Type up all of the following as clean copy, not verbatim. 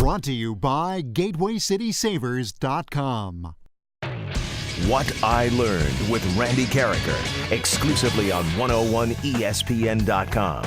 Brought to you by GatewayCitySavers.com. What I Learned with Randy Karraker, exclusively on 101ESPN.com.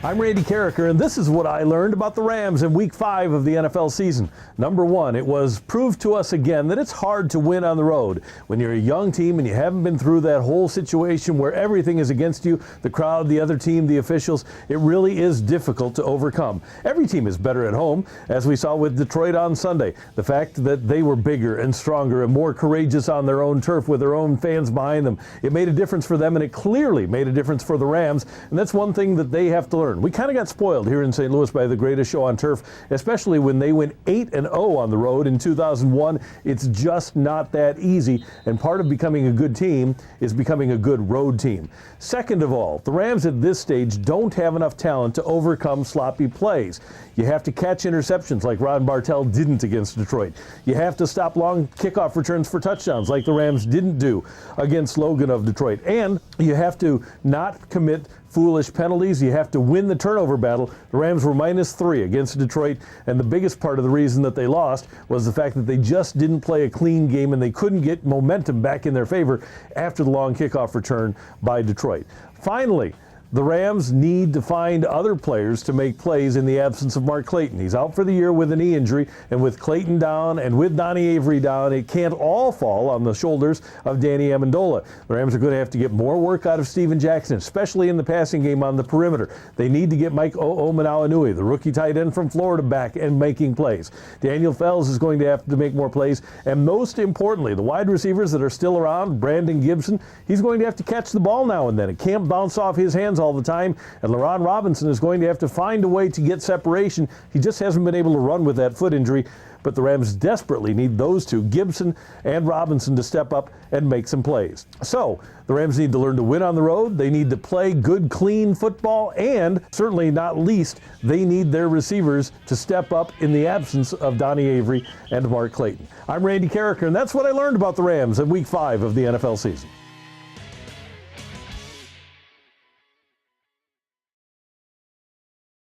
I'm Randy Karraker, and this is what I learned about the Rams in Week 5 of the NFL season. Number one, it was proved to us again that it's hard to win on the road. When you're a young team and you haven't been through that whole situation where everything is against you, the crowd, the other team, the officials, it really is difficult to overcome. Every team is better at home, as we saw with Detroit on Sunday. The fact that they were bigger and stronger and more courageous on their own turf with their own fans behind them, it made a difference for them, and it clearly made a difference for the Rams, and that's one thing that they have to learn. We kind of got spoiled here in St. Louis by the greatest show on turf, especially when they went 8-0 on the road in 2001. It's just not that easy, and part of becoming a good team is becoming a good road team. Second of all, the Rams at this stage don't have enough talent to overcome sloppy plays. You have to catch interceptions like Ron Bartell didn't against Detroit. You have to stop long kickoff returns for touchdowns like the Rams didn't do against Logan of Detroit. And you have to not commit foolish penalties. You have to win the turnover battle. The Rams were -3 against Detroit, and the biggest part of the reason that they lost was the fact that they just didn't play a clean game and they couldn't get momentum back in their favor after the long kickoff return by Detroit. Finally, the Rams need to find other players to make plays in the absence of Mark Clayton. He's out for the year with a knee injury, and with Clayton down and with Donnie Avery down, it can't all fall on the shoulders of Danny Amendola. The Rams are going to have to get more work out of Steven Jackson, especially in the passing game on the perimeter. They need to get Mike Omenawinui, the rookie tight end from Florida, back and making plays. Daniel Fells is going to have to make more plays, and most importantly, the wide receivers that are still around, Brandon Gibson, he's going to have to catch the ball now and then. It can't bounce off his hands all the time, and LaRon Robinson is going to have to find a way to get separation. He just hasn't been able to run with that foot injury, but the Rams desperately need those two, Gibson and Robinson, to step up and make some plays. So the Rams need to learn to win on the road. They need to play good, clean football, and certainly not least, they need their receivers to step up in the absence of Donnie Avery and Mark Clayton. I'm Randy Karraker, and that's what I learned about the Rams in Week 5 of the NFL season.